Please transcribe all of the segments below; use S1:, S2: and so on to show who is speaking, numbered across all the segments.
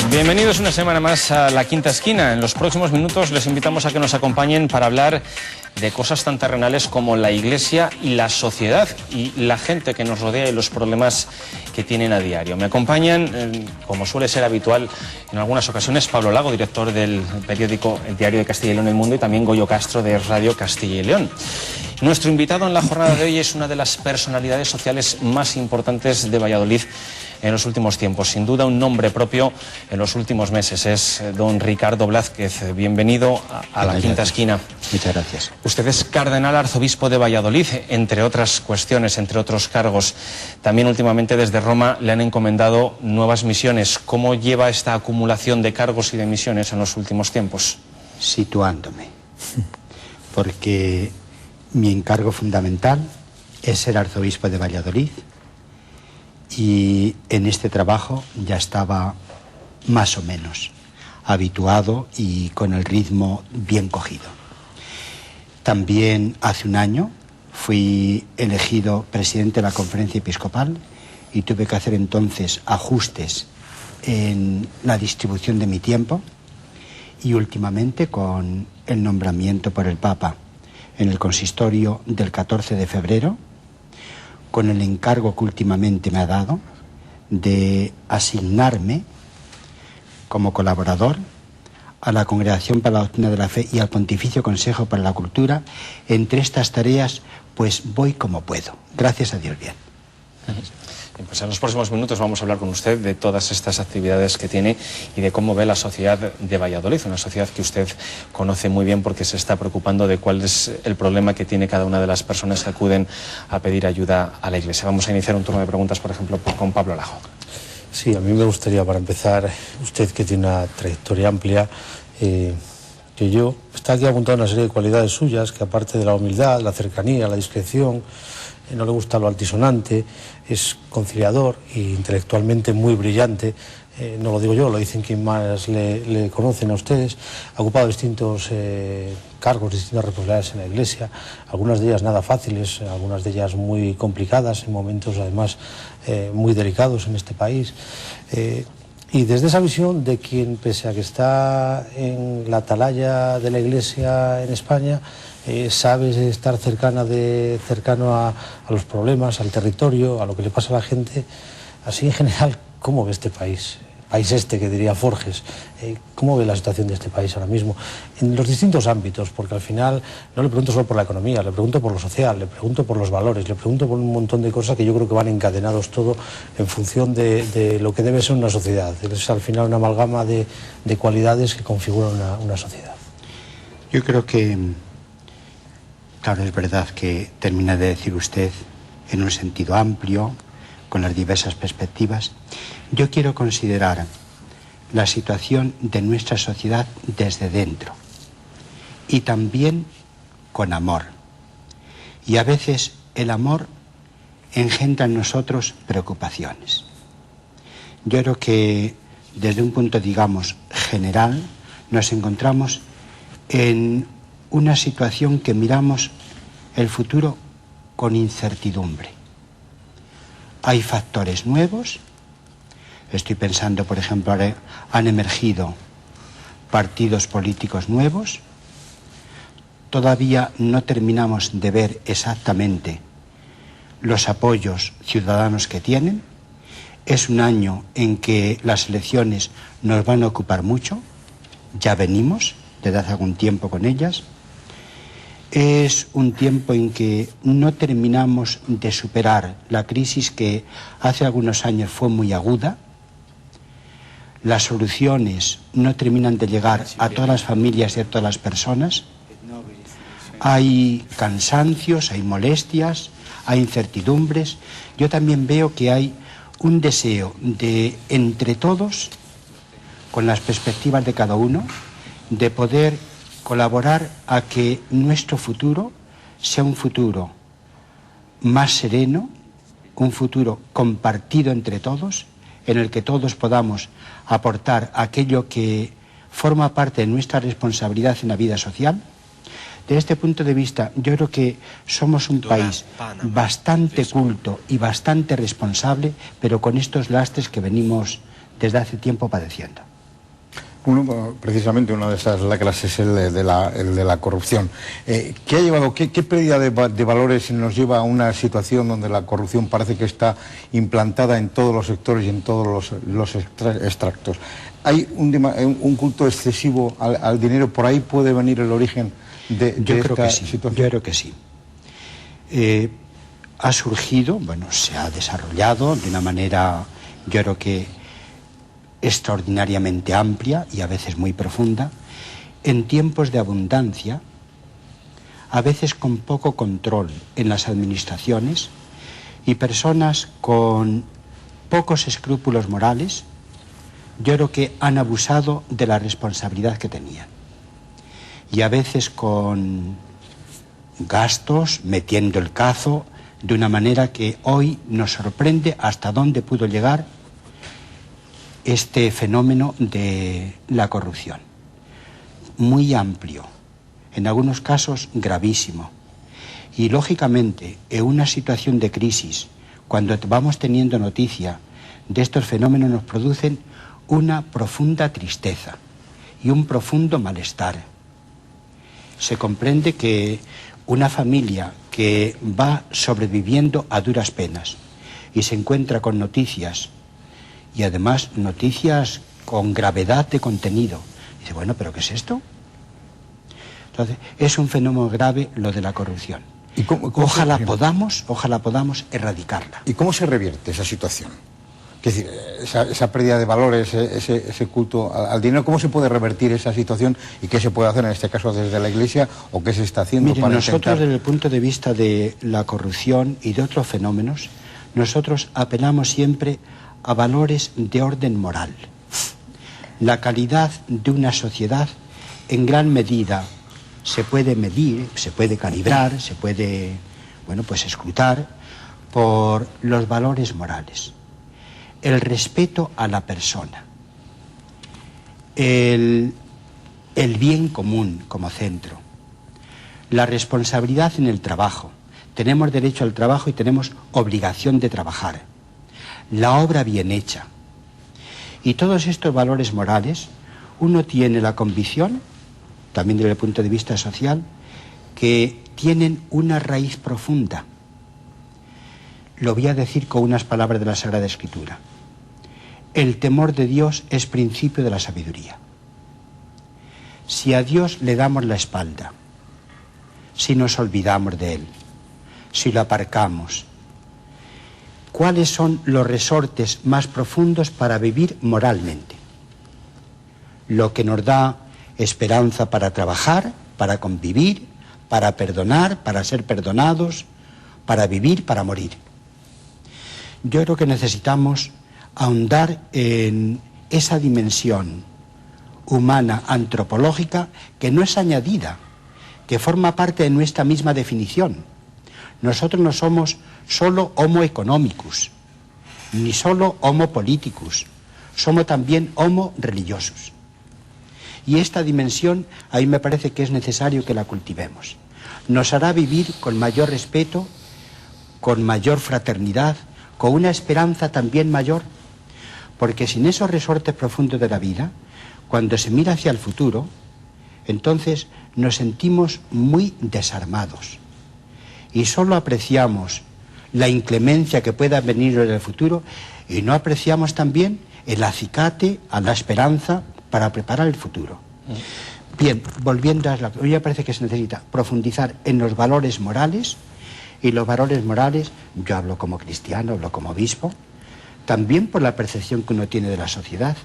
S1: Bienvenidos una semana más a La Quinta Esquina. En los próximos minutos les invitamos a que nos acompañen para hablar de cosas tan terrenales como la Iglesia y la sociedad y la gente que nos rodea y los problemas que tienen a diario. Me acompañan, como suele ser habitual en algunas ocasiones, Pablo Lago, director del periódico El Diario de Castilla y León El Mundo, y también Goyo Castro de Radio Castilla y León. Nuestro invitado en la jornada de hoy es una de las personalidades sociales más importantes de Valladolid en los últimos tiempos. Sin duda un nombre propio en los últimos meses. Es don Ricardo Blázquez. Bienvenido a La Quinta Esquina.
S2: Muchas gracias.
S1: Usted es cardenal arzobispo de Valladolid, entre otras cuestiones, entre otros cargos. También últimamente desde Roma le han encomendado nuevas misiones. ¿Cómo lleva esta acumulación de cargos y de misiones en los últimos tiempos?
S2: Situándome. Porque mi encargo fundamental es ser arzobispo de Valladolid. Y en este trabajo ya estaba más o menos habituado y con el ritmo bien cogido. También hace un año fui elegido presidente de la Conferencia Episcopal y tuve que hacer entonces ajustes en la distribución de mi tiempo, y últimamente con el nombramiento por el Papa en el consistorio del 14 de febrero, con el encargo que últimamente me ha dado de asignarme como colaborador a la Congregación para la Doctrina de la Fe y al Pontificio Consejo para la Cultura. Entre estas tareas, pues voy como puedo. Gracias a Dios, bien.
S1: Pues en los próximos minutos vamos a hablar con usted de todas estas actividades que tiene y de cómo ve la sociedad de Valladolid, una sociedad que usted conoce muy bien porque se está preocupando de cuál es el problema que tiene cada una de las personas que acuden a pedir ayuda a la Iglesia. Vamos a iniciar un turno de preguntas, por ejemplo, con Pablo Lago.
S3: Sí, a mí me gustaría, para empezar, usted que tiene una trayectoria amplia, que yo está aquí apuntado una serie de cualidades suyas, que aparte de la humildad, la cercanía, la discreción, no le gusta lo altisonante, es conciliador e intelectualmente muy brillante. No lo digo yo, lo dicen quien más le conocen a ustedes. Ha ocupado distintos cargos, distintas responsabilidades en la Iglesia, algunas de ellas nada fáciles, algunas de ellas muy complicadas, en momentos además muy delicados en este país. Y desde esa visión de quien, pese a que está en la atalaya de la Iglesia en España, sabe estar cercano a los problemas, al territorio, a lo que le pasa a la gente. Así en general, ¿cómo ve este país? País este, que diría Forges. ¿Cómo ve la situación de este país ahora mismo? En los distintos ámbitos, porque al final no le pregunto solo por la economía, le pregunto por lo social, le pregunto por los valores, le pregunto por un montón de cosas que yo creo que van encadenados todo en función de lo que debe ser una sociedad. Es al final una amalgama de cualidades que configuran una sociedad.
S2: Yo creo que, claro, es verdad que termina de decir usted en un sentido amplio, con las diversas perspectivas. Yo quiero considerar la situación de nuestra sociedad desde dentro y también con amor. Y a veces el amor engendra en nosotros preocupaciones. Yo creo que desde un punto, digamos, general, nos encontramos en una situación que miramos el futuro con incertidumbre. Hay factores nuevos. Estoy pensando, por ejemplo, ahora han emergido partidos políticos nuevos. Todavía no terminamos de ver exactamente los apoyos ciudadanos que tienen. Es un año en que las elecciones nos van a ocupar mucho. Ya venimos desde hace algún tiempo con ellas. Es un tiempo en que no terminamos de superar la crisis que hace algunos años fue muy aguda. Las soluciones no terminan de llegar a todas las familias y a todas las personas. Hay cansancios, hay molestias, hay incertidumbres. Yo también veo que hay un deseo de, entre todos, con las perspectivas de cada uno, de poder colaborar a que nuestro futuro sea un futuro más sereno, un futuro compartido entre todos, en el que todos podamos aportar aquello que forma parte de nuestra responsabilidad en la vida social. Desde este punto de vista, yo creo que somos un país bastante culto y bastante responsable, pero con estos lastres que venimos desde hace tiempo padeciendo.
S4: Precisamente una de esas lacras es el de la corrupción. ¿Qué ha llevado, qué pérdida de valores nos lleva a una situación donde la corrupción parece que está implantada en todos los sectores y en todos los extractos? ¿Hay un culto excesivo al dinero? ¿Por ahí puede venir el origen de esta situación?
S2: Yo creo que sí. Ha surgido, bueno, se ha desarrollado de una manera, yo creo que extraordinariamente amplia y a veces muy profunda, en tiempos de abundancia, a veces con poco control en las administraciones y personas con pocos escrúpulos morales, yo creo que han abusado de la responsabilidad que tenían. Y a veces con gastos, metiendo el cazo, de una manera que hoy nos sorprende hasta dónde pudo llegar este fenómeno de la corrupción. Muy amplio, en algunos casos gravísimo. Y lógicamente, en una situación de crisis, cuando vamos teniendo noticia de estos fenómenos, nos producen una profunda tristeza y un profundo malestar. Se comprende que una familia que va sobreviviendo a duras penas y se encuentra con noticias, y además noticias con gravedad de contenido, dice, bueno, ¿pero qué es esto? Entonces, es un fenómeno grave lo de la corrupción.
S4: ¿Y
S2: ojalá podamos erradicarla.
S4: ¿Y cómo se revierte esa situación? Es decir, esa pérdida de valores, ese culto al dinero, ¿cómo se puede revertir esa situación y qué se puede hacer en este caso desde la Iglesia o qué se está haciendo?
S2: Miren, nosotros desde el punto de vista de la corrupción y de otros fenómenos, nosotros apelamos siempre a valores de orden moral. La calidad de una sociedad en gran medida se puede medir, se puede calibrar, se puede, bueno, pues escrutar por los valores morales. El respeto a la persona, el bien común como centro, la responsabilidad en el trabajo. Tenemos derecho al trabajo y tenemos obligación de trabajar. La obra bien hecha. Y todos estos valores morales, uno tiene la convicción, también desde el punto de vista social, que tienen una raíz profunda. Lo voy a decir con unas palabras de la Sagrada Escritura. El temor de Dios es principio de la sabiduría. Si a Dios le damos la espalda, si nos olvidamos de Él, si lo aparcamos, ¿cuáles son los resortes más profundos para vivir moralmente? Lo que nos da esperanza para trabajar, para convivir, para perdonar, para ser perdonados, para vivir, para morir. Yo creo que necesitamos ahondar en esa dimensión humana, antropológica, que no es añadida, que forma parte de nuestra misma definición. Nosotros no somos solo homo economicus, ni solo homo politicus, somos también homo religiosus. Y esta dimensión a mí me parece que es necesario que la cultivemos. Nos hará vivir con mayor respeto, con mayor fraternidad, con una esperanza también mayor, porque sin esos resortes profundos de la vida, cuando se mira hacia el futuro, entonces nos sentimos muy desarmados y solo apreciamos la inclemencia que pueda venir en el futuro y no apreciamos también el acicate a la esperanza para preparar el futuro. Bien, volviendo a la... Hoy me parece que se necesita profundizar en los valores morales, y los valores morales, yo hablo como cristiano, hablo como obispo, también por la percepción que uno tiene de la sociedad.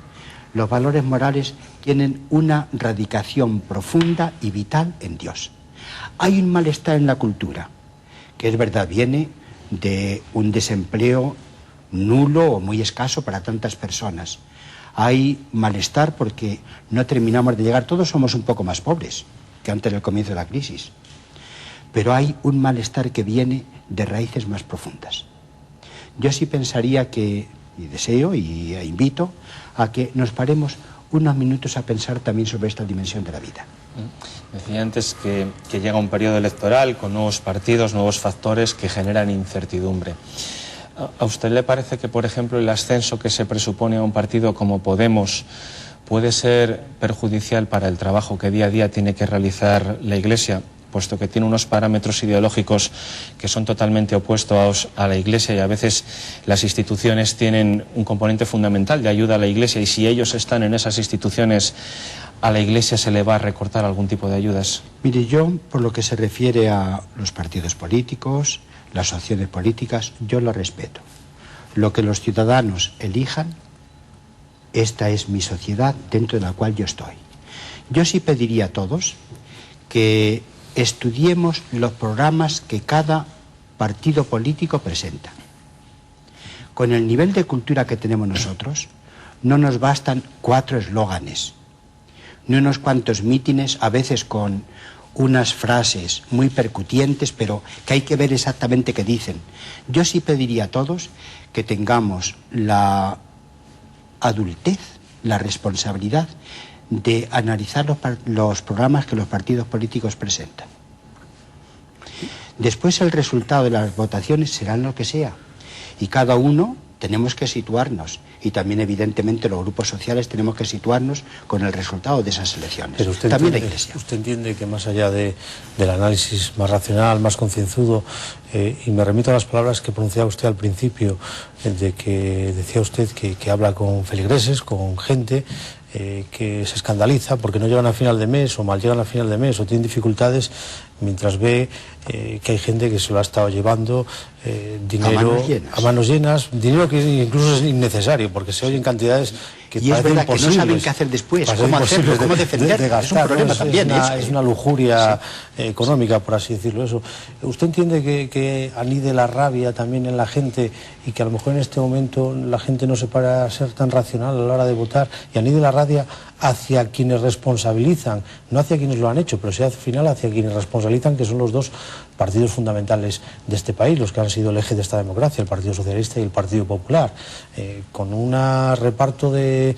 S2: Los valores morales tienen una radicación profunda y vital en Dios. Hay un malestar en la cultura, que es verdad, viene de un desempleo nulo o muy escaso para tantas personas. Hay malestar porque no terminamos de llegar, todos somos un poco más pobres que antes del comienzo de la crisis, pero hay un malestar que viene de raíces más profundas. Yo sí pensaría que, y deseo y invito a que nos paremos unos minutos a pensar también sobre esta dimensión de la vida.
S1: Decía antes que llega un periodo electoral con nuevos partidos, nuevos factores que generan incertidumbre. ¿A usted le parece que, por ejemplo, el ascenso que se presupone a un partido como Podemos puede ser perjudicial para el trabajo que día a día tiene que realizar la Iglesia, puesto que tiene unos parámetros ideológicos que son totalmente opuestos a la Iglesia, y a veces las instituciones tienen un componente fundamental de ayuda a la Iglesia, y si ellos están en esas instituciones, ¿a la Iglesia se le va a recortar algún tipo de ayudas?
S2: Mire, yo, por lo que se refiere a los partidos políticos, las opciones políticas, yo lo respeto. Lo que los ciudadanos elijan, esta es mi sociedad dentro de la cual yo estoy. Yo sí pediría a todos que estudiemos los programas que cada partido político presenta. Con el nivel de cultura que tenemos nosotros, no nos bastan 4 eslóganes, ni unos cuantos mítines, a veces con unas frases muy percutientes, pero que hay que ver exactamente qué dicen. Yo sí pediría a todos que tengamos la adultez, la responsabilidad de analizar los programas que los partidos políticos presentan. Después el resultado de las votaciones será lo que sea, y cada uno tenemos que situarnos, y también evidentemente los grupos sociales tenemos que situarnos con el resultado de esas elecciones.
S3: Pero usted
S2: también
S3: entiende,
S2: la Iglesia.
S3: Usted entiende que más allá del análisis más racional, más concienzudo, y me remito a las palabras que pronunciaba usted al principio, de que decía usted que habla con feligreses, con gente que se escandaliza porque no llegan a final de mes, o mal llegan a final de mes, o tienen dificultades, mientras ve que hay gente que se lo ha estado llevando dinero a manos llenas, dinero que incluso es innecesario, porque se oyen cantidades que
S2: y es verdad que no saben qué hacer después, cómo hacerlo, cómo defender,
S3: de gastar,
S2: es un problema también.
S3: Es una lujuria económica, por así decirlo. Eso. ¿Usted entiende que anide la rabia también en la gente, y que a lo mejor en este momento la gente no se para a ser tan racional a la hora de votar, y anide la rabia hacia quienes responsabilizan, no hacia quienes lo han hecho, pero sí al final hacia quienes responsabilizan, que son los dos partidos fundamentales de este país, los que han sido el eje de esta democracia, el Partido Socialista y el Partido Popular, con un reparto de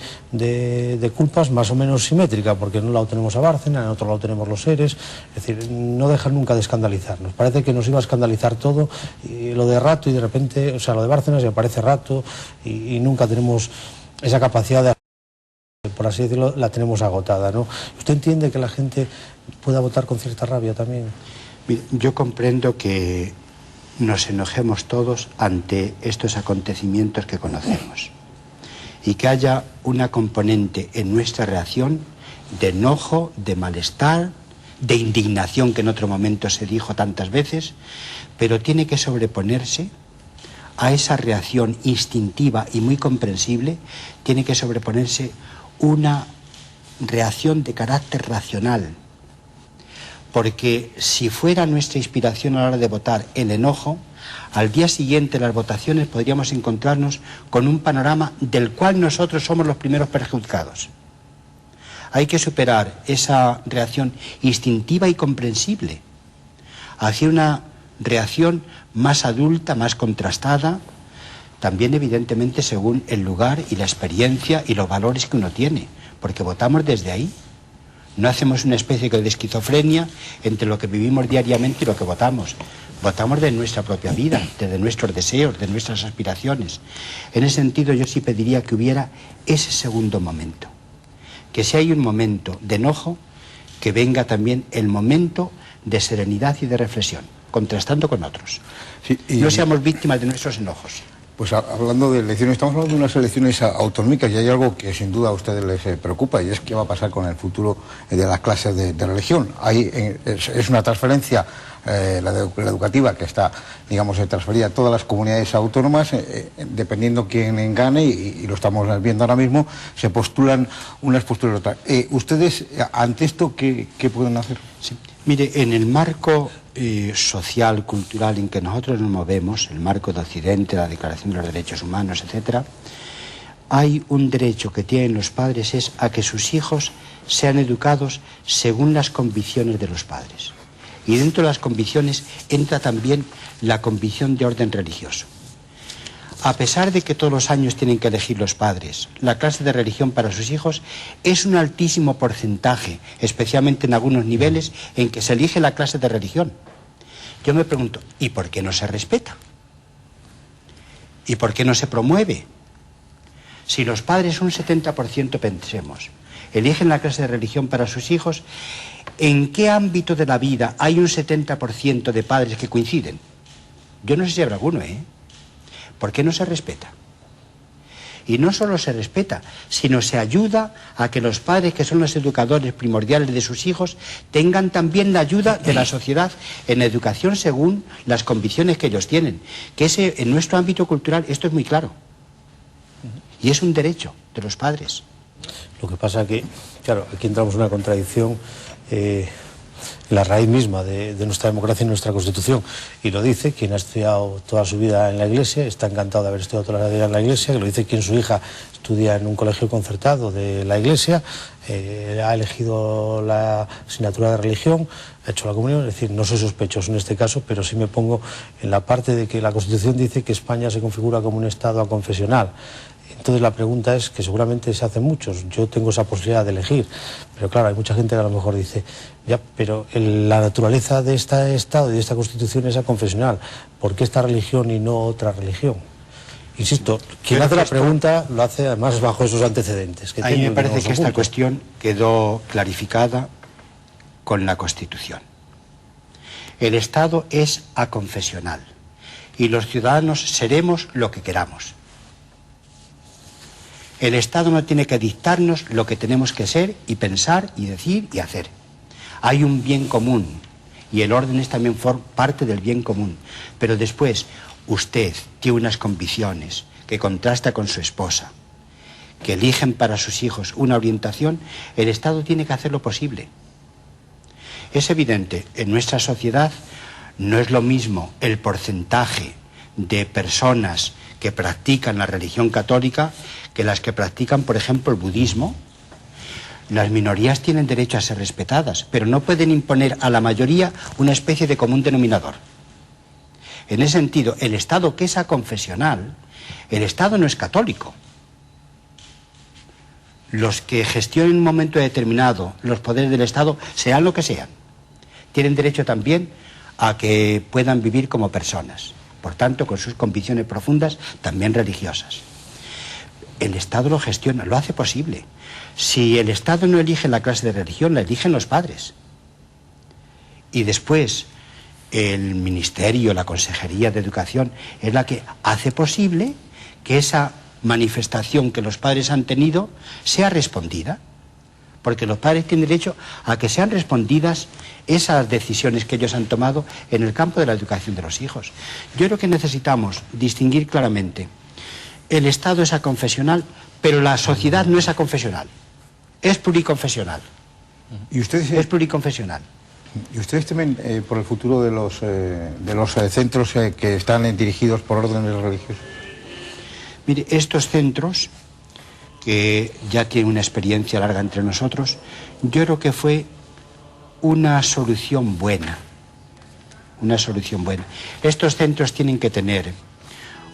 S3: culpas más o menos simétrica, porque en un lado tenemos a Bárcena, en otro lado tenemos los seres, es decir, no dejan nunca de escandalizarnos. Parece que nos iba a escandalizar todo, y lo de Rato, y de repente, o sea, lo de Bárcena se aparece Rato, y nunca tenemos esa capacidad de, por así decirlo, la tenemos agotada, ¿no? ¿Usted entiende que la gente pueda votar con cierta rabia también?
S2: Yo comprendo que nos enojemos todos ante estos acontecimientos que conocemos, y que haya una componente en nuestra reacción de enojo, de malestar, de indignación, que en otro momento se dijo tantas veces, pero tiene que sobreponerse a esa reacción instintiva y muy comprensible, tiene que sobreponerse una reacción de carácter racional. Porque si fuera nuestra inspiración a la hora de votar el enojo, al día siguiente de las votaciones podríamos encontrarnos con un panorama del cual nosotros somos los primeros perjudicados. Hay que superar esa reacción instintiva y comprensible hacia una reacción más adulta, más contrastada, también evidentemente según el lugar y la experiencia y los valores que uno tiene, porque votamos desde ahí. No hacemos una especie de esquizofrenia entre lo que vivimos diariamente y lo que votamos. Votamos de nuestra propia vida, de nuestros deseos, de nuestras aspiraciones. En ese sentido yo sí pediría que hubiera ese segundo momento. Que si hay un momento de enojo, que venga también el momento de serenidad y de reflexión, contrastando con otros.
S4: Sí,
S2: no seamos víctimas de nuestros enojos.
S4: Pues hablando de elecciones, estamos hablando de unas elecciones autonómicas, y hay algo que sin duda a ustedes les preocupa, y es qué va a pasar con el futuro de las clases de religión. Es una transferencia, la educativa, que está, digamos, transferida a todas las comunidades autónomas, dependiendo quién gane, y lo estamos viendo ahora mismo, se postulan unas posturas otras. ¿Ustedes, ante esto, qué pueden hacer?
S2: Sí. Mire, en el marco social, cultural en que nosotros nos movemos, el marco de Occidente, la Declaración de los Derechos Humanos, etcétera, hay un derecho que tienen los padres, es a que sus hijos sean educados según las convicciones de los padres. Y dentro de las convicciones entra también la convicción de orden religioso. A pesar de que todos los años tienen que elegir los padres la clase de religión para sus hijos, es un altísimo porcentaje, especialmente en algunos niveles, en que se elige la clase de religión. Yo me pregunto, ¿y por qué no se respeta? ¿Y por qué no se promueve? Si los padres, un 70%, pensemos, eligen la clase de religión para sus hijos, ¿en qué ámbito de la vida hay un 70% de padres que coinciden? Yo no sé si habrá alguno, ¿eh? ¿Por qué no se respeta? Y no solo se respeta, sino se ayuda a que los padres, que son los educadores primordiales de sus hijos, tengan también la ayuda de la sociedad en educación según las convicciones que ellos tienen. Que en nuestro ámbito cultural esto es muy claro. Y es un derecho de los padres.
S3: Lo que pasa que, claro, aquí entramos en una contradicción, la raíz misma de nuestra democracia y nuestra Constitución. Y lo dice quien ha estudiado toda su vida en la Iglesia, está encantado de haber estudiado toda la vida en la Iglesia, que lo dice quien su hija estudia en un colegio concertado de la Iglesia, ha elegido la asignatura de religión, ha hecho la comunión. Es decir, no soy sospechoso en este caso, pero sí me pongo en la parte de que la Constitución dice que España se configura como un Estado aconfesional. Entonces la pregunta es, que seguramente se hacen muchos, yo tengo esa posibilidad de elegir, pero claro, hay mucha gente que a lo mejor dice, ya, pero la naturaleza de este Estado y de esta Constitución es aconfesional, ¿por qué esta religión y no otra religión? Insisto, quien hace la pregunta lo hace además bajo esos antecedentes.
S2: A mí me parece que esta cuestión quedó clarificada con la Constitución. El Estado es aconfesional y los ciudadanos seremos lo que queramos. El Estado no tiene que dictarnos lo que tenemos que ser y pensar y decir y hacer. Hay un bien común y el orden es también parte del bien común. Pero después usted tiene unas convicciones que contrasta con su esposa, que eligen para sus hijos una orientación, el Estado tiene que hacer lo posible. Es evidente, en nuestra sociedad no es lo mismo el porcentaje de personas que practican la religión católica que las que practican, por ejemplo, el budismo. Las minorías tienen derecho a ser respetadas, pero no pueden imponer a la mayoría una especie de común denominador. En ese sentido, el Estado que es aconfesional, el Estado no es católico. Los que gestionen en un momento determinado los poderes del Estado, sean lo que sean, tienen derecho también a que puedan vivir como personas, por tanto, con sus convicciones profundas, también religiosas. El Estado lo gestiona, lo hace posible. Si el Estado no elige la clase de religión, la eligen los padres. Y después el Ministerio, la Consejería de Educación, es la que hace posible que esa manifestación que los padres han tenido sea respondida. Porque los padres tienen derecho a que sean respondidas esas decisiones que ellos han tomado en el campo de la educación de los hijos. Yo creo que necesitamos distinguir claramente. El Estado es aconfesional, pero la sociedad no es aconfesional. Es pluriconfesional.
S4: ¿Y ustedes,
S2: es pluriconfesional.
S4: ¿Y ustedes temen por el futuro de los centros que están dirigidos por órdenes religiosos?
S2: Mire, estos centros, que ya tienen una experiencia larga entre nosotros, yo creo que fue una solución buena. Una solución buena. Estos centros tienen que tener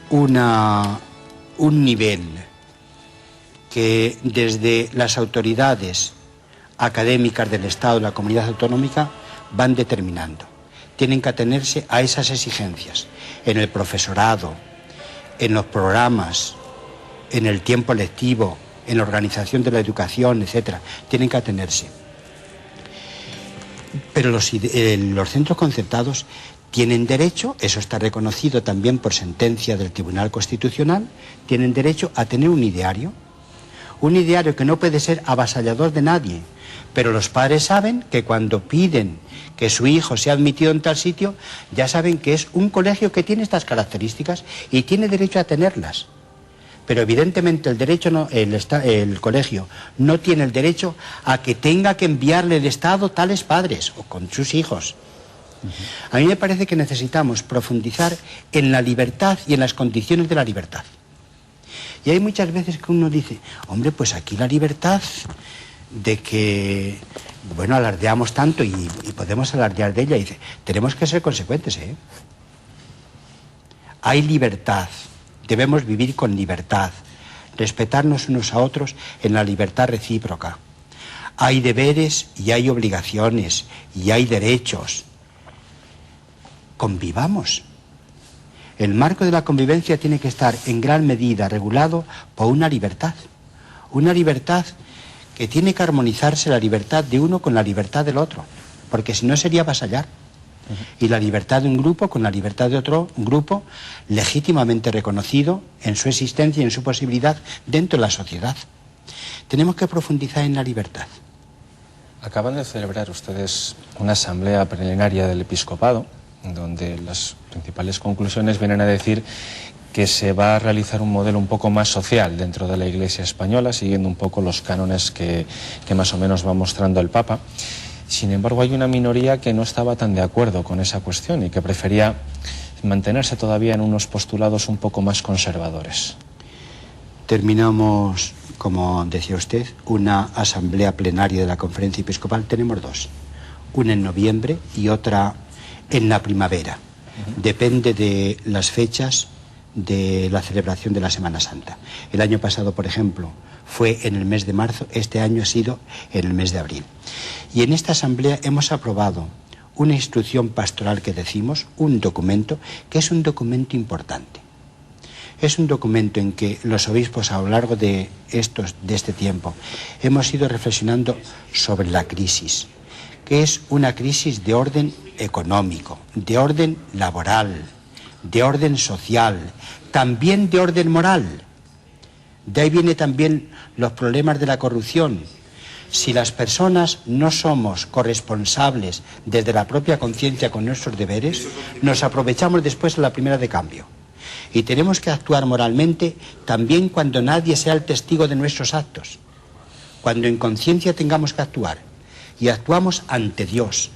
S2: un nivel que desde las autoridades académicas del Estado y la comunidad autonómica van determinando. Tienen que atenerse a esas exigencias en el profesorado, en los programas, en el tiempo lectivo, en la organización de la educación, etcétera. Tienen que atenerse. Pero los centros concertados tienen derecho, eso está reconocido también por sentencia del Tribunal Constitucional, tienen derecho a tener un ideario que no puede ser avasallador de nadie, pero los padres saben que cuando piden que su hijo sea admitido en tal sitio, ya saben que es un colegio que tiene estas características y tiene derecho a tenerlas. Pero evidentemente el colegio no tiene el derecho a que tenga que enviarle el Estado tales padres o con sus hijos. A mí me parece que necesitamos profundizar en la libertad y en las condiciones de la libertad. Y hay muchas veces que uno dice, hombre, pues aquí la libertad de que, bueno, alardeamos tanto y podemos alardear de ella, y dice, tenemos que ser consecuentes, ¿eh? Hay libertad, debemos vivir con libertad, respetarnos unos a otros en la libertad recíproca. Hay deberes y hay obligaciones y hay derechos. Convivamos. El marco de la convivencia tiene que estar en gran medida regulado por una libertad que tiene que armonizarse la libertad de uno con la libertad del otro, porque si no sería vasallar. Y la libertad de un grupo con la libertad de otro grupo legítimamente reconocido en su existencia y en su posibilidad dentro de la sociedad. Tenemos que profundizar en la libertad.
S1: Acaban de celebrar ustedes una asamblea plenaria del episcopado, donde las principales conclusiones vienen a decir que se va a realizar un modelo un poco más social dentro de la Iglesia española, siguiendo un poco los cánones que más o menos va mostrando el Papa. Sin embargo, hay una minoría que no estaba tan de acuerdo con esa cuestión y que prefería mantenerse todavía en unos postulados un poco más conservadores.
S2: Terminamos, como decía usted, una asamblea plenaria de la Conferencia Episcopal. Tenemos dos, una en noviembre y otra en la primavera. Depende de las fechas de la celebración de la Semana Santa. El año pasado, por ejemplo, fue en el mes de marzo, este año ha sido en el mes de abril. Y en esta asamblea hemos aprobado una instrucción pastoral que decimos, un documento, que es un documento importante. Es un documento en que los obispos a lo largo de este tiempo hemos ido reflexionando sobre la crisis, que es una crisis de orden económico, de orden laboral, de orden social, también de orden moral. De ahí vienen también los problemas de la corrupción. Si las personas no somos corresponsables desde la propia conciencia con nuestros deberes, nos aprovechamos después de la primera de cambio. Y tenemos que actuar moralmente también cuando nadie sea el testigo de nuestros actos. Cuando en conciencia tengamos que actuar. Y actuamos ante Dios.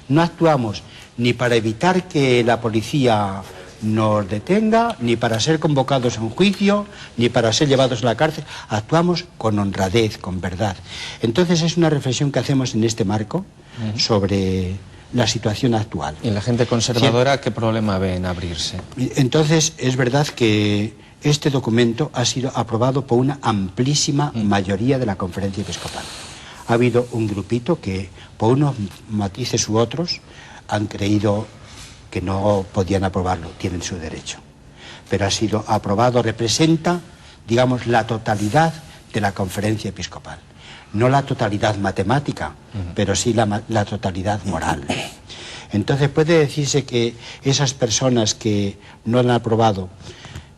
S2: No actuamos ni para evitar que la policía nos detenga, ni para ser convocados a un juicio, ni para ser llevados a la cárcel. Actuamos con honradez, con verdad. Entonces es una reflexión que hacemos en este marco sobre la situación actual.
S1: ¿Y la gente conservadora qué problema ve en abrirse?
S2: Entonces es verdad que este documento ha sido aprobado por una amplísima mayoría de la Conferencia Episcopal. Ha habido un grupito que, por unos matices u otros, han creído que no podían aprobarlo, tienen su derecho. Pero ha sido aprobado, representa, digamos, la totalidad de la Conferencia Episcopal. No la totalidad matemática, pero sí la totalidad moral. Entonces puede decirse que esas personas que no lo han aprobado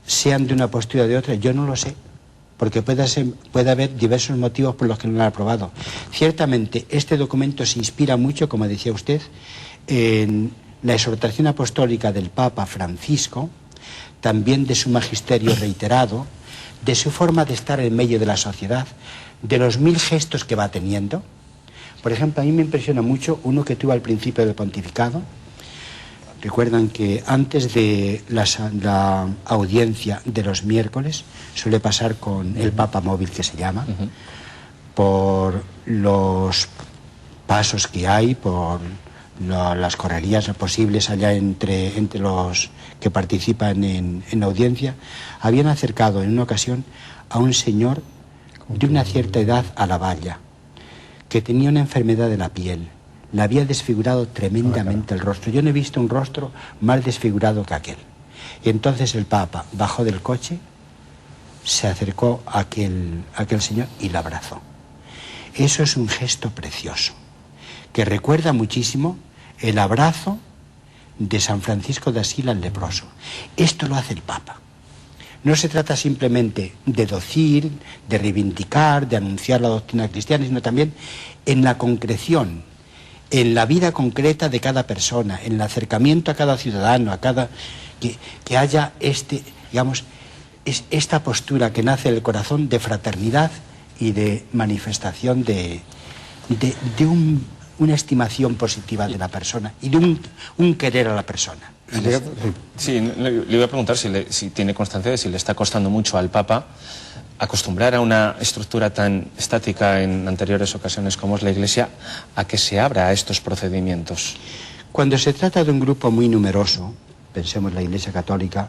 S2: sean de una postura o de otra, yo no lo sé, porque puede haber diversos motivos por los que no lo han aprobado. Ciertamente este documento se inspira mucho, como decía usted, en la exhortación apostólica del Papa Francisco, también de su magisterio reiterado, de su forma de estar en medio de la sociedad, de los 1000 gestos que va teniendo. Por ejemplo, a mí me impresiona mucho uno que tuvo al principio del pontificado. Recuerdan que antes de la audiencia de los miércoles suele pasar con el Papa móvil, que se llama, por los pasos que hay, por las correrías posibles allá entre los que participan en la audiencia. Habían acercado en una ocasión a un señor de una cierta edad a la valla, que tenía una enfermedad de la piel, le había desfigurado tremendamente el rostro. Yo no he visto un rostro más desfigurado que aquel. Y entonces el Papa bajó del coche, se acercó a aquel señor y lo abrazó. Eso es un gesto precioso, que recuerda muchísimo el abrazo de San Francisco de Asís al leproso. Esto lo hace el Papa. No se trata simplemente de decir, de reivindicar, de anunciar la doctrina cristiana, sino también en la concreción, en la vida concreta de cada persona, en el acercamiento a cada ciudadano, que haya esta postura que nace del corazón de fraternidad y de manifestación de una estimación positiva de la persona y de un querer a la persona.
S1: Sí, le iba a preguntar si tiene constancia de si le está costando mucho al Papa acostumbrar a una estructura tan estática en anteriores ocasiones como es la Iglesia, a que se abra a estos procedimientos.
S2: Cuando se trata de un grupo muy numeroso, pensemos la Iglesia Católica,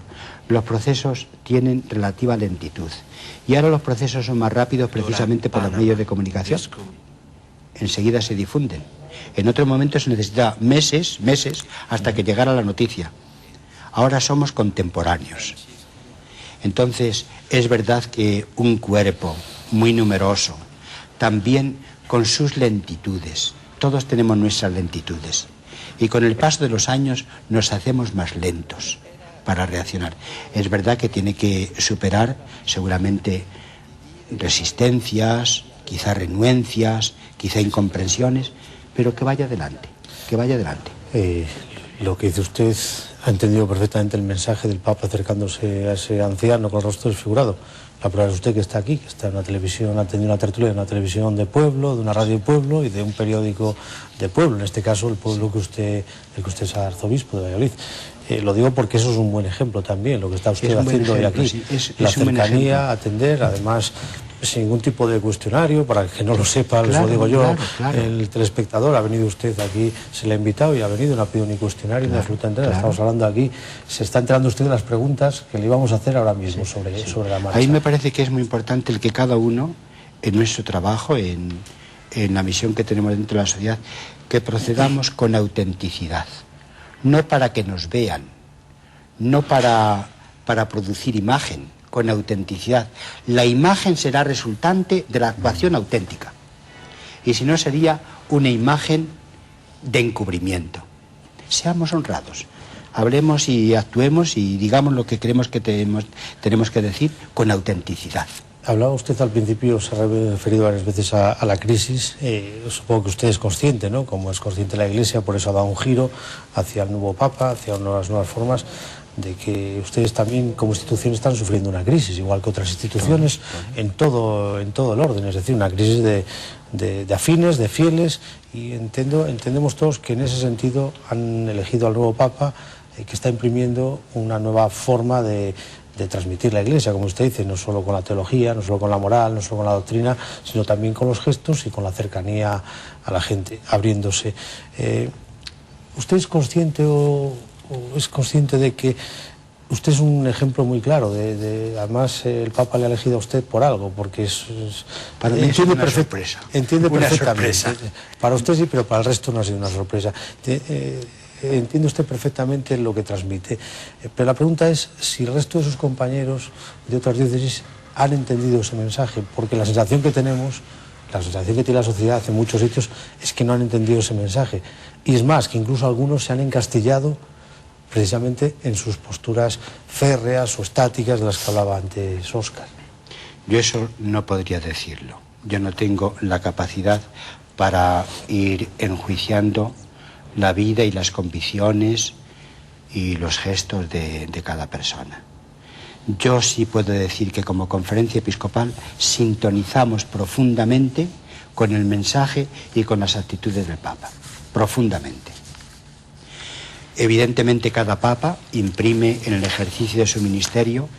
S2: los procesos tienen relativa lentitud. Y ahora los procesos son más rápidos precisamente por los medios de comunicación. Enseguida se difunden. En otro momento se necesita meses, hasta que llegara la noticia. ahora somos contemporáneos. Entonces, es verdad que un cuerpo muy numeroso, también con sus lentitudes, todos tenemos nuestras lentitudes, y con el paso de los años nos hacemos más lentos para reaccionar. Es verdad que tiene que superar seguramente resistencias, quizá renuencias, quizá incomprensiones, pero que vaya adelante, que vaya adelante.
S3: Lo que dice usted ha entendido perfectamente el mensaje del Papa acercándose a ese anciano con el rostro desfigurado. La prueba es usted que está aquí, que está en una televisión, ha tenido una tertulia de una televisión de pueblo, de una radio de pueblo y de un periódico de pueblo, en este caso el pueblo del que usted es arzobispo de Valladolid. Lo digo porque eso es un buen ejemplo también, lo que está usted haciendo hoy aquí.
S2: Sí,
S3: la cercanía, atender, además sin ningún tipo de cuestionario, para el que no lo sepa, les lo digo yo, claro. El telespectador, ha venido usted aquí, se le ha invitado y ha venido, no ha pedido ni cuestionario ni absolutamente nada, estamos hablando aquí, se está enterando usted de las preguntas que le íbamos a hacer ahora mismo sobre la marcha.
S2: Ahí me parece que es muy importante el que cada uno, en nuestro trabajo, en la misión que tenemos dentro de la sociedad, que procedamos con autenticidad, no para que nos vean, no para producir imagen, con autenticidad. La imagen será resultante de la actuación auténtica. Y si no, sería una imagen de encubrimiento. Seamos honrados. Hablemos y actuemos y digamos lo que creemos que tenemos que decir con autenticidad.
S3: Hablaba usted al principio, se ha referido varias veces a la crisis. Supongo que usted es consciente, ¿no? Como es consciente la Iglesia, por eso ha dado un giro hacia el nuevo Papa, hacia unas nuevas formas, de que ustedes también como institución están sufriendo una crisis, igual que otras instituciones, en todo el orden, es decir, una crisis de afines, de fieles, y entendemos todos que en ese sentido han elegido al nuevo Papa, que está imprimiendo una nueva forma de transmitir la Iglesia, como usted dice, no solo con la teología, no solo con la moral, no solo con la doctrina, sino también con los gestos y con la cercanía a la gente, abriéndose. ¿Usted es consciente o es consciente de que usted es un ejemplo muy claro? Además, el Papa le ha elegido a usted por algo, porque
S2: para mí es una sorpresa.
S3: Entiende
S2: una
S3: perfectamente.
S2: Sorpresa.
S3: Para usted sí, pero para el resto no ha sido una sorpresa. Entiende usted perfectamente lo que transmite, pero la pregunta es si el resto de sus compañeros de otras diócesis han entendido ese mensaje, porque la sensación que tenemos, la sensación que tiene la sociedad en muchos sitios, es que no han entendido ese mensaje. Y es más, que incluso algunos se han encastillado precisamente en sus posturas férreas o estáticas de las que hablaba antes Óscar.
S2: Yo eso no podría decirlo. Yo no tengo la capacidad para ir enjuiciando la vida y las convicciones y los gestos de cada persona. Yo sí puedo decir que como Conferencia Episcopal sintonizamos profundamente con el mensaje y con las actitudes del Papa, profundamente. Evidentemente cada Papa imprime en el ejercicio de su ministerio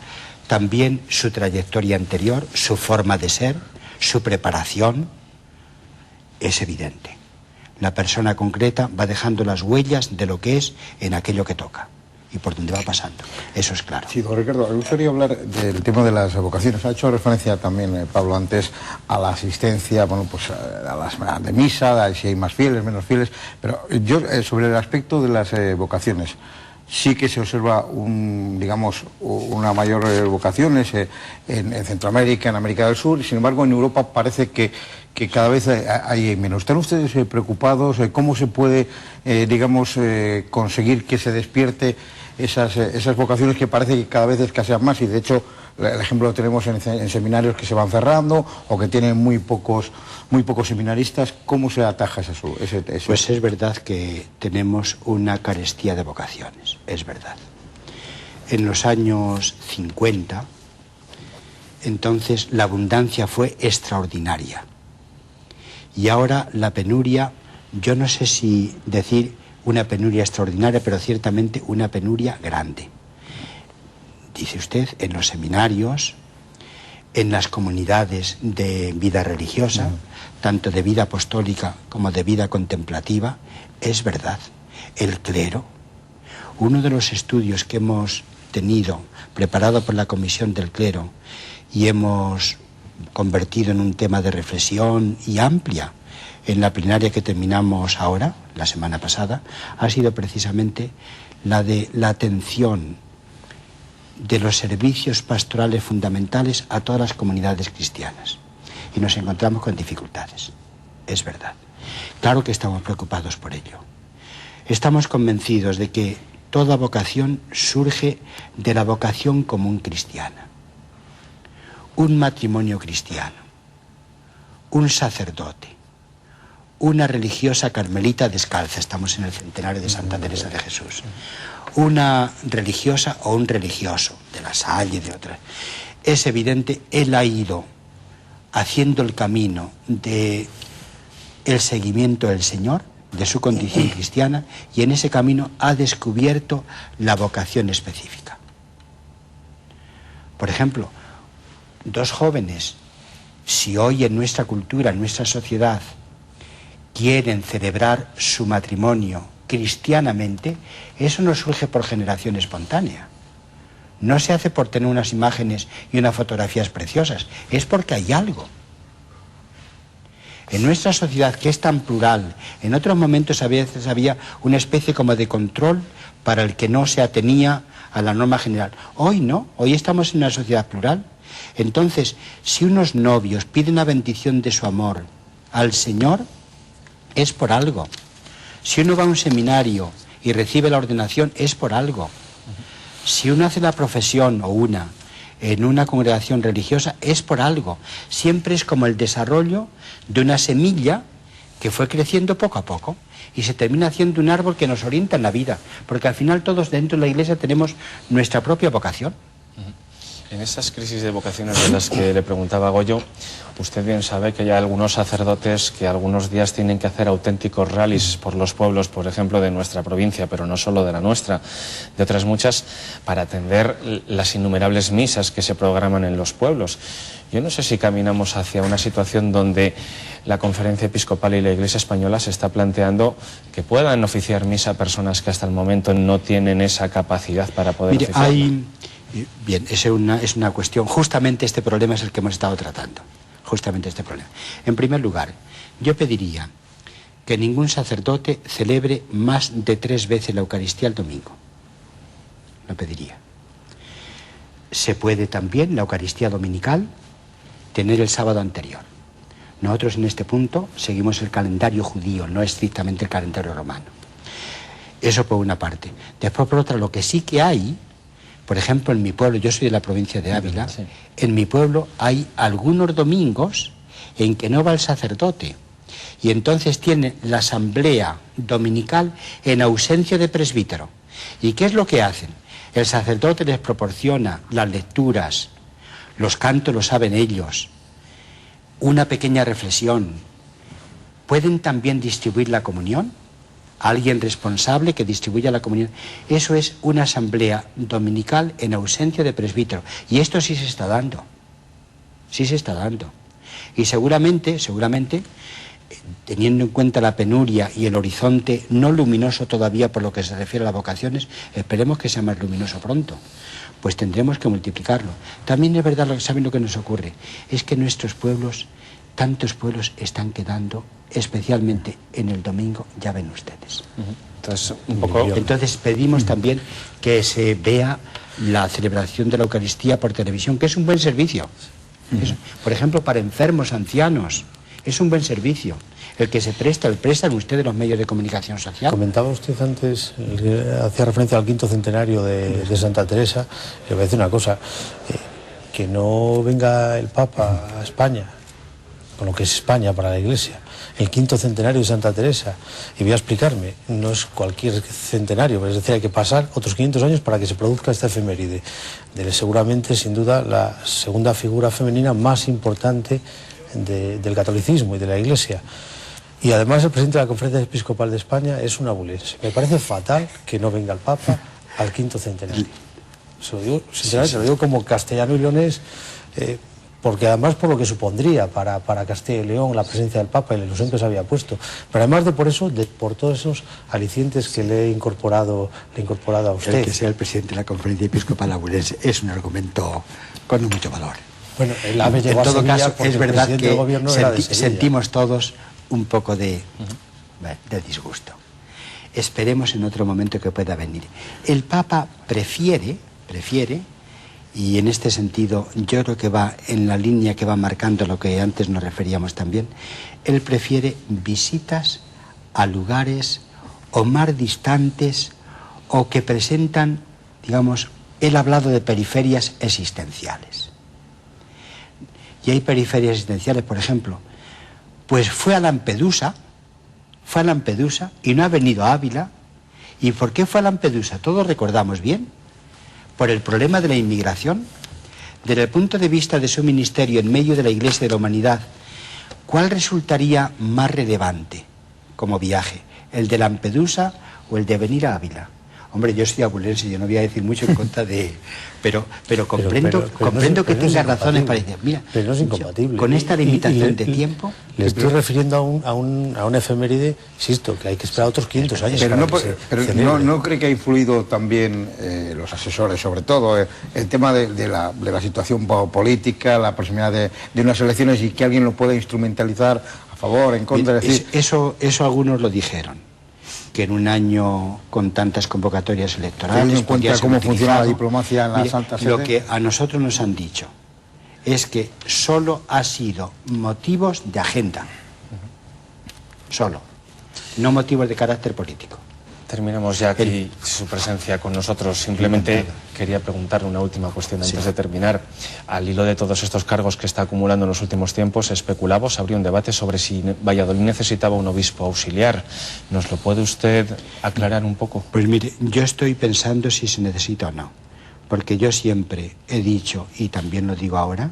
S2: también su trayectoria anterior, su forma de ser, su preparación, es evidente. La persona concreta va dejando las huellas de lo que es en aquello que toca y por donde va pasando. Eso es claro.
S4: Sí, don Ricardo, me gustaría hablar del tema de las vocaciones. Ha hecho referencia también, Pablo, antes a la asistencia, bueno, pues a las de misa, a si hay más fieles, menos fieles, pero yo sobre el aspecto de las vocaciones, sí que se observa una mayor vocaciones en Centroamérica, en América del Sur, y sin embargo en Europa parece que cada vez hay menos. ¿Están ustedes preocupados? ¿Cómo se puede, conseguir que se despierte esas vocaciones que parece que cada vez escasean más? Y de hecho el ejemplo lo tenemos en seminarios que se van cerrando o que tienen muy pocos seminaristas. ¿Cómo se ataja ese?
S2: Pues es verdad que tenemos una carestía de vocaciones, es verdad. En los años 50, entonces la abundancia fue extraordinaria. Y ahora la penuria, yo no sé si decir una penuria extraordinaria, pero ciertamente una penuria grande. Dice usted, en los seminarios, en las comunidades de vida religiosa, tanto de vida apostólica como de vida contemplativa, es verdad. El clero, uno de los estudios que hemos tenido, preparado por la Comisión del Clero, y hemos convertido en un tema de reflexión y amplia en la plenaria que terminamos ahora, la semana pasada, ha sido precisamente la de la atención de los servicios pastorales fundamentales a todas las comunidades cristianas. Y nos encontramos con dificultades, es verdad. Claro que estamos preocupados por ello. Estamos convencidos de que toda vocación surge de la vocación común cristiana. Un matrimonio cristiano, un sacerdote, una religiosa carmelita descalza, estamos en el centenario de Santa Teresa de Jesús, una religiosa o un religioso, de La Salle y de otras. Es evidente, él ha ido haciendo el camino de el seguimiento del Señor, de su condición cristiana, y en ese camino ha descubierto la vocación específica. Por ejemplo, dos jóvenes, si hoy en nuestra cultura, en nuestra sociedad, quieren celebrar su matrimonio cristianamente, eso no surge por generación espontánea. No se hace por tener unas imágenes y unas fotografías preciosas, es porque hay algo. En nuestra sociedad, que es tan plural, en otros momentos a veces había una especie como de control para el que no se atenía a la norma general. Hoy no, hoy estamos en una sociedad plural. Entonces, si unos novios piden la bendición de su amor al Señor, es por algo. Si uno va a un seminario y recibe la ordenación, es por algo. Si uno hace la profesión o una en una congregación religiosa, es por algo. Siempre es como el desarrollo de una semilla que fue creciendo poco a poco y se termina haciendo un árbol que nos orienta en la vida, porque al final todos dentro de la Iglesia tenemos nuestra propia vocación.
S1: En esas crisis de vocaciones de las que le preguntaba Goyo, usted bien sabe que hay algunos sacerdotes que algunos días tienen que hacer auténticos rallies por los pueblos, por ejemplo, de nuestra provincia, pero no solo de la nuestra, de otras muchas, para atender las innumerables misas que se programan en los pueblos. Yo no sé si caminamos hacia una situación donde la Conferencia Episcopal y la Iglesia Española se está planteando que puedan oficiar misa personas que hasta el momento no tienen esa capacidad para poder oficiarla.
S2: Bien, es una cuestión, justamente este problema es el que hemos estado tratando, justamente este problema. En primer lugar, yo pediría que ningún sacerdote celebre más de 3 veces la Eucaristía el domingo. Lo pediría. Se puede también la Eucaristía dominical tener el sábado anterior. Nosotros en este punto seguimos el calendario judío, no estrictamente el calendario romano. Eso por una parte. Después por otra, lo que sí que hay, por ejemplo, en mi pueblo, yo soy de la provincia de Ávila, sí. En mi pueblo hay algunos domingos en que no va el sacerdote y entonces tiene la asamblea dominical en ausencia de presbítero. ¿Y qué es lo que hacen? El sacerdote les proporciona las lecturas, los cantos los saben ellos, una pequeña reflexión. ¿Pueden también distribuir la comunión? Alguien responsable que distribuya la comunión. Eso es una asamblea dominical en ausencia de presbítero. Y esto sí se está dando. Sí se está dando. Y seguramente, teniendo en cuenta la penuria y el horizonte no luminoso todavía por lo que se refiere a las vocaciones, esperemos que sea más luminoso pronto. Pues tendremos que multiplicarlo. También es verdad, ¿saben lo que nos ocurre? Es que nuestros pueblos, tantos pueblos están quedando, especialmente en el domingo, ya ven ustedes. Entonces pedimos también que se vea la celebración de la Eucaristía por televisión, que es un buen servicio. Por ejemplo, para enfermos, ancianos, es un buen servicio. El que se presta, el prestan ustedes los medios de comunicación social.
S3: Comentaba usted antes, hacía referencia al 5º centenario de Santa Teresa. Le voy a decir una cosa, que no venga el Papa a España, con lo que es España para la Iglesia, el 5º centenario de Santa Teresa, y voy a explicarme, no es cualquier centenario, es decir, hay que pasar otros 500 años para que se produzca esta efeméride, de seguramente, sin duda, la segunda figura femenina más importante del catolicismo y de la Iglesia. Y además el presidente de la Conferencia Episcopal de España es un abulense. Me parece fatal que no venga el Papa al 5º centenario. Se lo digo, sinceramente, se lo digo como castellano y leonés, porque además por lo que supondría para Castilla y León la presencia del Papa y la ilusión que se había puesto, pero además por todos esos alicientes que le he incorporado a usted.
S2: El que sea el presidente de la Conferencia Episcopal Abulense es un argumento con mucho valor.
S3: Bueno, el AVE llegó
S2: en todo
S3: a Sevilla,
S2: caso, es verdad que
S3: sentimos todos
S2: un poco de disgusto. esperemos en otro momento que pueda venir. El Papa prefiere, y en este sentido yo creo que va en la línea que va marcando lo que antes nos referíamos también, él prefiere visitas a lugares o más distantes o que presentan, digamos, él ha hablado de periferias existenciales. Y hay periferias existenciales, por ejemplo, pues fue a Lampedusa y no ha venido a Ávila. ¿Y por qué fue a Lampedusa? Todos recordamos bien. Por el problema de la inmigración. Desde el punto de vista de su ministerio en medio de la Iglesia de la Humanidad, ¿cuál resultaría más relevante como viaje? ¿El de Lampedusa o el de venir a Ávila? Hombre, yo soy abulense, yo no voy a decir mucho en contra de... Pero comprendo que tenga razones para decir, mira,
S3: pero no es incompatible.
S2: Con esta limitación de tiempo...
S3: Le estoy refiriendo a una efeméride, insisto, que hay que esperar otros 500 años.
S4: Pero no cree que ha influido también los asesores, sobre todo, el tema de la situación política, la proximidad de unas elecciones y que alguien lo pueda instrumentalizar a favor, en contra, decir...
S2: Eso algunos lo dijeron, que en un año con tantas convocatorias electorales...
S4: Teniendo en cuenta cómo funciona la diplomacia en la Santa Sede.
S2: Lo que a nosotros nos han dicho es que solo ha sido motivos de agenda. Solo. No motivos de carácter político.
S1: Terminamos ya aquí su presencia con nosotros. Simplemente quería preguntarle una última cuestión antes de terminar. Al hilo de todos estos cargos que está acumulando en los últimos tiempos, se especulaba, se abrió un debate sobre si Valladolid necesitaba un obispo auxiliar. ¿Nos lo puede usted aclarar un poco?
S2: Pues mire, yo estoy pensando si se necesita o no. Porque yo siempre he dicho, y también lo digo ahora,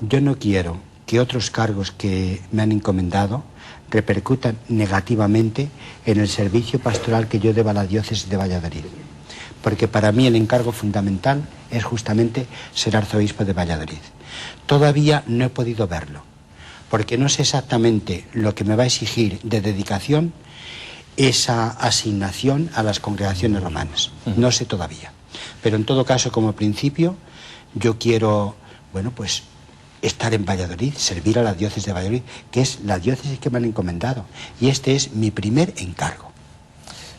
S2: yo no quiero que otros cargos que me han encomendado repercutan negativamente en el servicio pastoral que yo debo a la diócesis de Valladolid. Porque para mí el encargo fundamental es justamente ser arzobispo de Valladolid. Todavía no he podido verlo, porque no sé exactamente lo que me va a exigir de dedicación esa asignación a las congregaciones romanas. No sé todavía. Pero en todo caso, como principio, yo quiero, bueno, pues estar en Valladolid, servir a la diócesis de Valladolid, que es la diócesis que me han encomendado. Y este es mi primer encargo.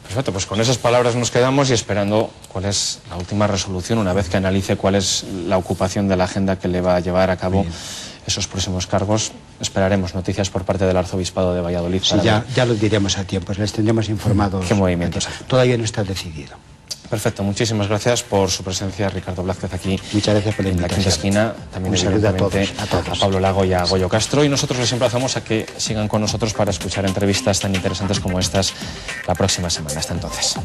S1: Perfecto, pues con esas palabras nos quedamos y esperando cuál es la última resolución, una vez que analice cuál es la ocupación de la agenda que le va a llevar a cabo esos próximos cargos. Esperaremos noticias por parte del Arzobispado de Valladolid.
S2: Sí, ya lo diremos a tiempo, les tendremos informados.
S1: ¿Qué movimientos hay?
S2: Todavía no está decidido.
S1: Perfecto, muchísimas gracias por su presencia, Ricardo Blázquez, aquí.
S2: Muchas gracias por la
S1: en la Quinta Esquina. También
S2: un saludo a
S1: Pablo Lago y a Goyo Castro. Y nosotros les emplazamos a que sigan con nosotros para escuchar entrevistas tan interesantes como estas la próxima semana. Hasta entonces.